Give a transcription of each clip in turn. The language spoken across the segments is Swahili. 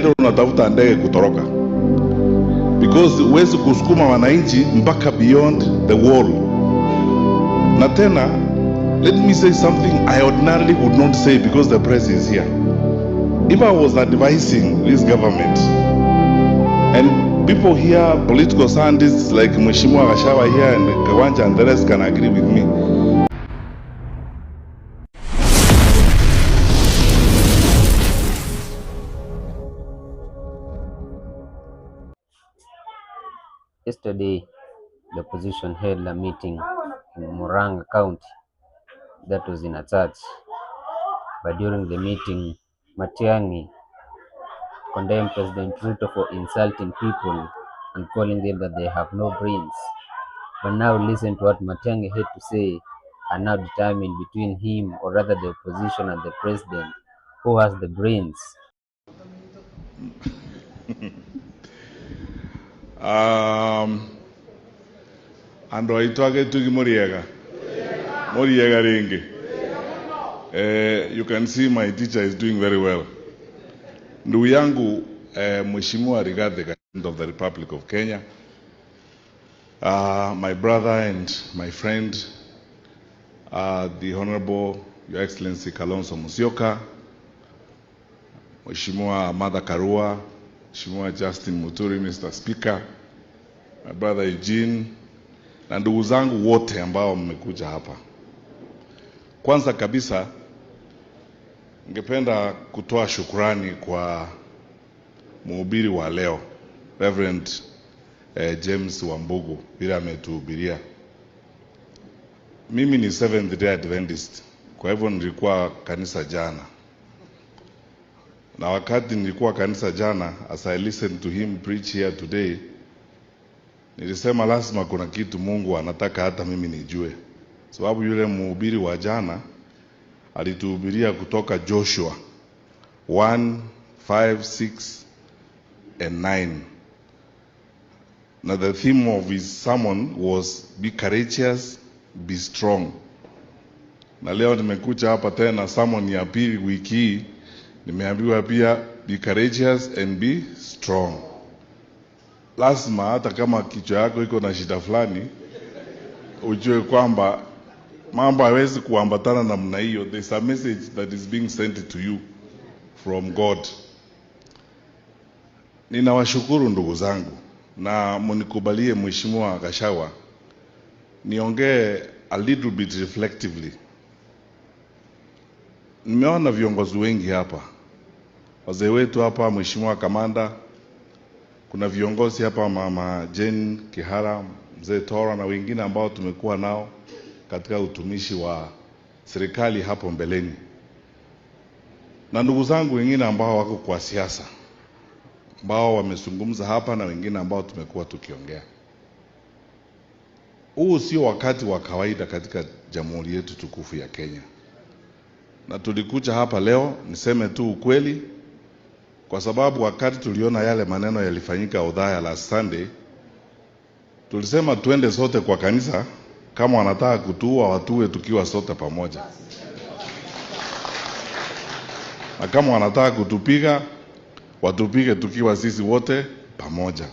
unaenda unatafuta ndege kutoroka, because huwezi kusukuma wananchi mpaka beyond the wall. Na tena, let me say something I ordinarily would not say because the press is here. If I was advising this government, and people here, political scientists like Mheshimiwa Gachagua here and Kawanja and the rest can agree with me. Yesterday, the opposition held a meeting in Murang'a County that was in a church. But during the meeting, Matiang'i condemned President Ruto for insulting people and calling them that they have no brains. But now listen to what Matiang'i had to say and now determine between him, or rather the opposition and the president, who has the brains. Ando aitwage tugi Muriega ringi. You can see my teacher is doing very well. Ndugu yangu Mheshimiwa Rigathi Gachagua of the Republic of Kenya, my brother and my friend, the Honorable Your Excellency Kalonzo Musyoka, Mheshimiwa Martha Karua, Mheshimiwa Justin Muturi, Mr. Speaker, my brother Eugene, na ndugu zangu wote ambao mmekuja hapa. Kwanza kabisa ningependa kutoa shukrani kwa mhubiri wa leo, Reverend James Wambugu, bila ametuhubiria. Mimi ni Seventh Day Adventist, kwa hivyo nilikuwa kanisa jana. Na wakati nilikuwa kanisa jana, as I listened to him preach here today, nilisema lazima kuna kitu Mungu anataka hata mimi nijue. Sababu yule mhubiri wa jana alituhubiria kutoka Joshua 1, 5, 6 and 9. Now the theme of his sermon was be courageous, be strong. Na leo nimekuja hapa tena sermon ya pili wiki hii, nimeambiwa pia be courageous and be strong. Lazima hata kama kichwa yako iko na shida fulani, ujue kwamba mambo hawezi kuambatana namna hiyo. There's a message that is being sent to you from God. Ninawashukuru ndugu zangu, na mnikubalie Mheshimiwa Gachagua niongee a little bit reflectively. Nimeona viongozi wengi hapa, wazee wetu hapa, Mheshimiwa Kamanda, kuna viongozi hapa, Mama Jane Kihara, Mzee Tora na wengine ambao tumekuwa nao katika utumishi wa serikali hapo mbeleni, na ndugu zangu wengine ambao wako kwa siasa ambao wamezungumza hapa, na wengine ambao tumekuwa tukiongea. Huu sio wakati wa kawaida katika jamhuri yetu tukufu ya Kenya, na tulikuja hapa leo niseme tu ukweli, kwa sababu wakati tuliona yale maneno yalifanyika Othaya last Sunday, tulisema tuende sote kwa kanisa, kama wanataka kutuua watue tukiwa sote pamoja, na kama wanataka kutupiga watupige tukiwa sisi wote pamoja.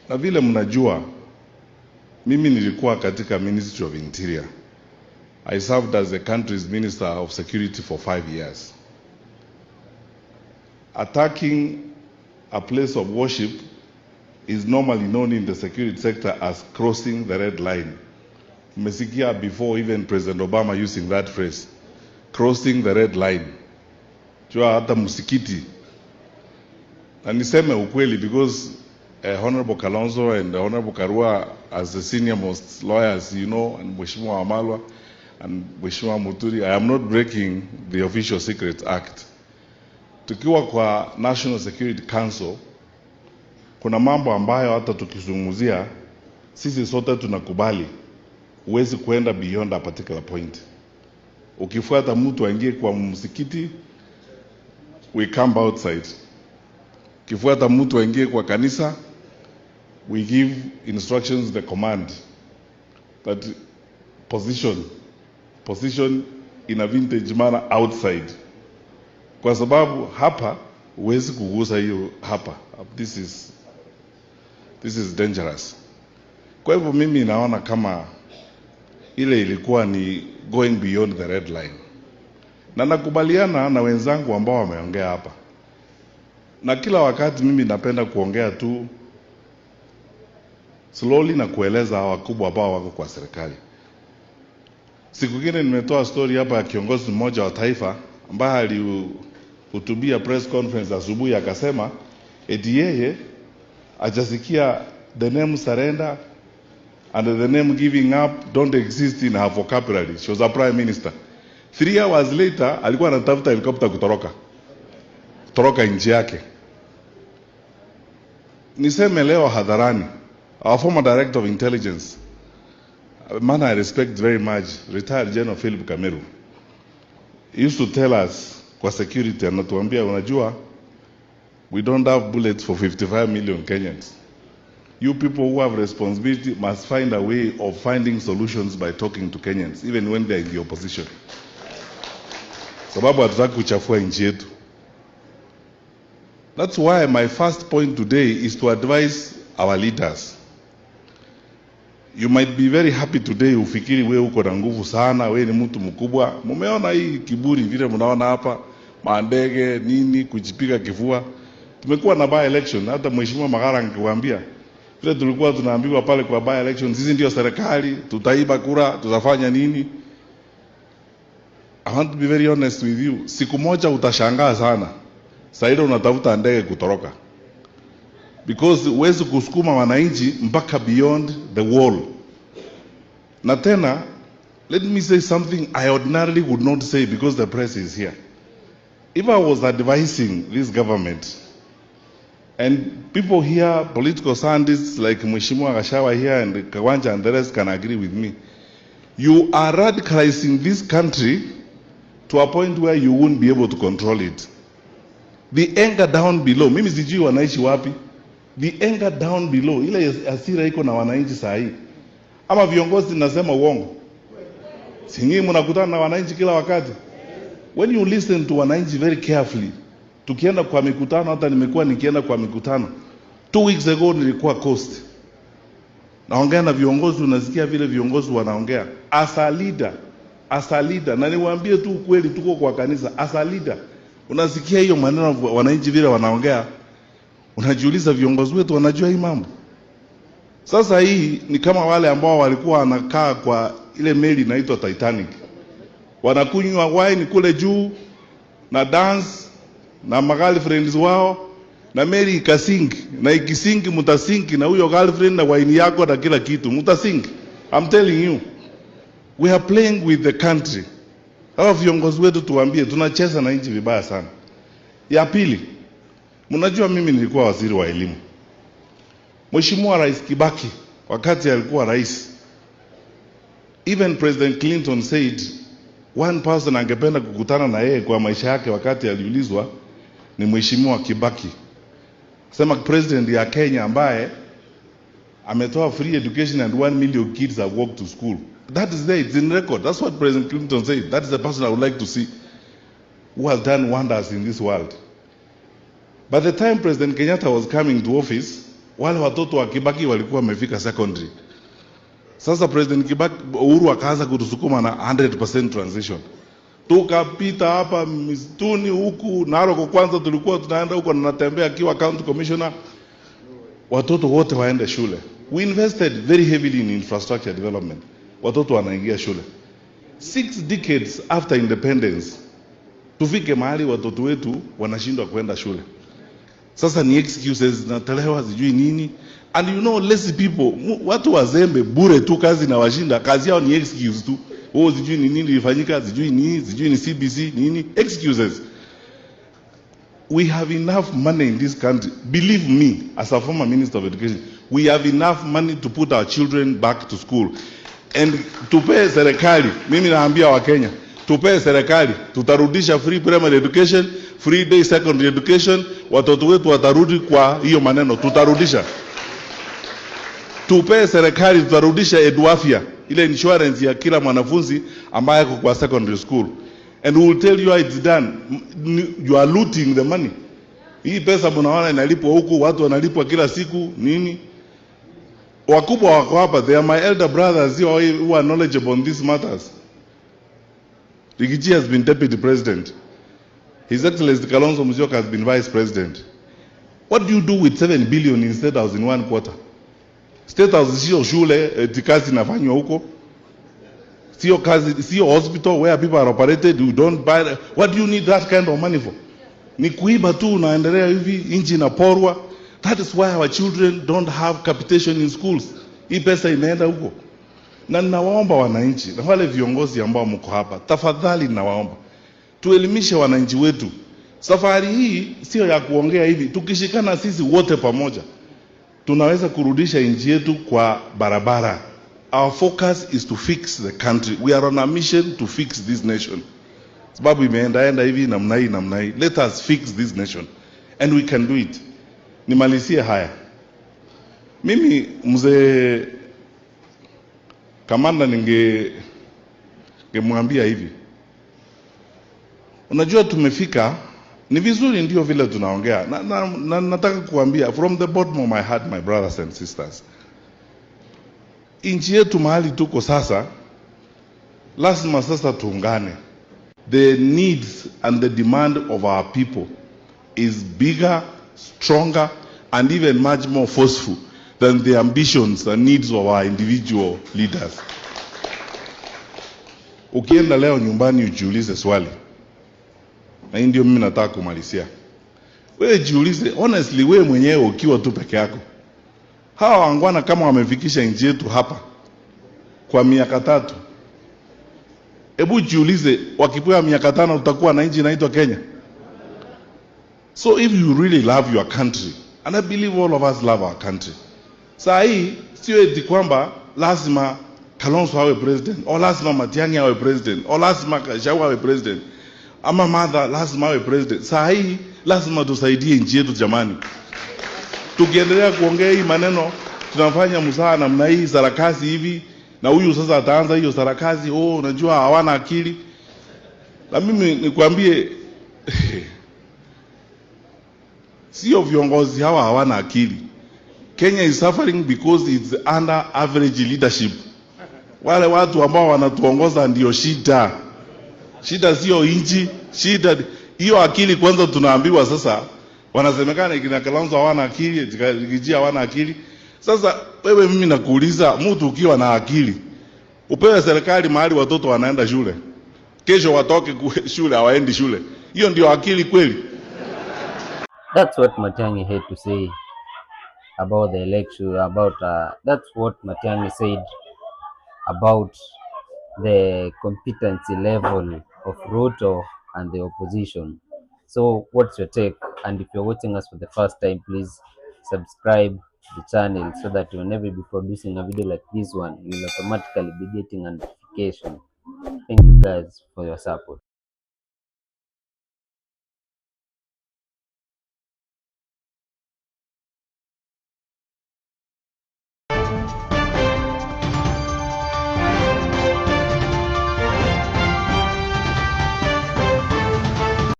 Na vile mnajua, mimi nilikuwa katika Ministry of Interior. I served as the country's Minister of Security for 5 years. Attacking a place of worship is normally known in the security sector as crossing the red line. Mmesikia before even President Obama using that phrase, crossing the red line. Jua hata msikiti. Na niseme ukweli, because Honorable Kalonzo and Honorable Karua, as the senior most lawyers, you know, and Mheshimiwa Wamalwa and Mheshimiwa Muturi, I am not breaking the Official Secrets Act. Tukiwa kwa National Security Council, kuna mambo ambayo hata tukizungumzia sisi sote tunakubali, huwezi kwenda beyond a particular point. Ukifuata mtu aingie kwa msikiti, we come outside. Ukifuata mtu aingie kwa kanisa, we give instructions, the command that position in a vintage manner outside. kwa sababu hapa huwezi kugusa hiyo hapa. This is dangerous. Kwa hivyo mimi naona kama ile ilikuwa ni going beyond the red line, na nakubaliana na wenzangu ambao wameongea hapa, na kila wakati mimi napenda kuongea tu slowly na kueleza hawa wakubwa ambao wako kwa serikali. Siku nyingine nimetoa story hapa ya kiongozi mmoja wa taifa ambaye alihutubia press conference asubuhi, akasema eti yeye ajasikia the name surrender and the name giving up don't exist in her vocabulary. She was a prime minister. 3 hours later alikuwa anatafuta helicopter kutoroka nchi yake. Niseme leo hadharani, our former director of intelligence, a man I respect very much, retired General Philip Kameru, used to tell us kwa security, anatuambia, unajua, we don't have bullets for 55 million Kenyans. You people who have responsibility must find a way of finding solutions by talking to Kenyans, even when they are in the opposition. Sababu hatutaki kuchafua nchi yetu. That's why my first point today is to advise our leaders. You might be very happy today, ufikiri wewe uko na nguvu sana, wewe ni mtu mkubwa. Mumeona hii kiburi vile mnaona hapa, maandege nini, kujipiga kifua. Tumekuwa na by election, hata mheshimiwa Magara angewaambia vile tulikuwa tunaambiwa pale kwa by election, sisi ndio serikali, tutaiba kura, tutafanya nini. I want to be very honest with you. Siku moja utashangaa sana. Sasa unatafuta ndege kutoroka. Because huwezi kusukuma wananchi mpaka beyond the wall. Na tena, let me say something I ordinarily would not say because the press is here. If I was advising this government, and people here, political scientists like Mheshimiwa Gachagua here and Kawanja and the rest can agree with me, you are radicalizing this country to a point where you won't be able to control it. The anger down below, mimi sijui wanaishi wapi. The anger down below, ile hasira iko na wananchi saa hii. Ama viongozi nasema uongo? Sinyi mnakutana na wananchi kila wakati. When you listen to wananchi very carefully, tukienda kwa mikutano, hata nimekuwa nikienda kwa mikutano. 2 weeks ago nilikuwa Coast. Naongea na viongozi, unasikia vile viongozi wanaongea. As a leader, na niwaambie tu kweli, tuko kwa kanisa, as a leader, unasikia hiyo maneno wananchi vile wanaongea, unajiuliza viongozi wetu wanajua hii mambo. Sasa hii ni kama wale ambao walikuwa wanakaa kwa ile meli inaitwa Titanic. Wanakunywa wine kule juu na dance na girlfriends wao, na meli ikasinki, na ikisinki mutasinki na huyo girlfriend na wine yako na kila kitu mutasinki. I'm telling you, we are playing with the country. Hawa viongozi wetu tuwaambie, tunacheza na nchi vibaya sana. Ya pili, mnajua mimi nilikuwa waziri wa elimu. Mheshimiwa Rais Kibaki wakati alikuwa rais, even President Clinton said one person angependa kukutana na yeye kwa maisha yake wakati aliulizwa ni Mheshimiwa Kibaki. Sema president ya Kenya ambaye ametoa free education and 1 million kids have walked to school. That is there, it's in record. That's what President Clinton said. That is the person I would like to see who has done wonders in this world. By the time President Kenyatta was coming to office, wale watoto wa Kibaki walikuwa wamefika secondary. Sasa President Kibaki, Uhuru akaanza kutusukuma na 100% transition. Tukapita hapa msituni huku Narok, kwanza tulikuwa tunaenda huko na natembea akiwa county commissioner, watoto wote waende shule. We invested very heavily in infrastructure development. Watoto wanaingia shule. 6 decades after independence, tufike mahali watoto wetu wanashindwa kwenda shule. Sasa ni excuses na telewa sijui nini. And you know, lazy people, watu wazembe bure tu, kazi na washinda, kazi yao ni excuse tu. Oh, sijui ni nini ilifanyika, sijui ni CBC nini, excuses. We have enough money in this country. Believe me, as a former Minister of Education, we have enough money to put our children back to school. And tupe serikali, mimi naambia wa Kenya, tupe serikali, tutarudisha free primary education, free day secondary education, watoto wetu watarudi kwa hiyo maneno, tutarudisha. Tupe serikali, tutarudisha eduafya, ile insurance ya kila mwanafunzi ambaye yuko kwa secondary school. and we will tell you how it's done. You are looting the money. Hii pesa mnaona inalipwa huku, watu wanalipwa kila siku nini? Wakubwa wako hapa, they are my elder brothers who are knowledgeable on these matters. Rigiji has been deputy president. His Excellency Kalonzo Musyoka has been vice president. What do you do with 7 billion in State House in one quarter? State House sio shule, kazi inafanywa huko. Sio kazi, sio hospital where people are operated. You don't buy. What do you need that kind of money for? Ni kuiba tu, unaendelea hivi, nchi inaporwa. That is why our children don't have capitation in schools. Hii pesa inaenda huko. Na ninawaomba wananchi na wale viongozi ambao mko hapa, tafadhali ninawaomba tuelimishe wananchi wetu. Safari hii sio ya kuongea hivi. Tukishikana sisi wote pamoja, tunaweza kurudisha nchi yetu kwa barabara. Our focus is to fix the country. We are on a mission to fix this nation. Sababu imeenda hivi namna hii. Let us fix this nation and we can do it. Nimalizie haya. Mimi mzee Kamanda ningemwambia hivi. Unajua tumefika, ni vizuri ndio vile tunaongea. Na nataka kuambia from the bottom of my heart, my brothers and sisters. Nchi yetu mahali tuko sasa, lazima sasa tuungane. The needs and the demand of our people is bigger, stronger, and even much more forceful than the ambitions and needs of our individual leaders. Ukienda leo nyumbani ujiulize swali. Na hii ndio mimi nataka kumalizia. Wewe jiulize, honestly wewe mwenyewe ukiwa tu peke yako. Hawa wangwana kama wamefikisha nchi yetu hapa kwa miaka 3. Hebu jiulize, wakipewa miaka 5 tutakuwa na nchi inaitwa Kenya. So if you really love your country, and I believe all of us love our country. Saa hii sio eti kwamba lazima Kalonzo awe president, au lazima Matiang'i awe president, au lazima Gachagua awe president, ama Martha lazima awe president. Saa hii lazima tusaidie nchi yetu jamani. Tukiendelea kuongea hii maneno, tunafanya msaa namna hii, sarakasi hivi, na huyu sasa ataanza hiyo sarakasi, unajua hawana akili. Na mimi nikwambie sio viongozi hawa hawana akili. Kenya is suffering because it's under average leadership. Wale watu ambao wanatuongoza ndio shida. Shida sio nchi, shida hiyo akili kwanza tunaambiwa sasa. Wanasemekana kina Kalonzo hawana akili, Rigiji hawana akili. Sasa wewe mimi nakuuliza, mtu ukiwa na akili, upewe serikali mahali watoto wanaenda shule. Kesho watoke shule hawaendi shule. Hiyo ndio akili kweli? That's what Matiang'i had to say about the election, that's what Matiang'i said about the competency level of Ruto and the opposition. So what's your take? And if you're watching us for the first time, please subscribe the channel so that you'll never be producing a video like this one. You'll automatically be getting a notification. Thank you guys for your support.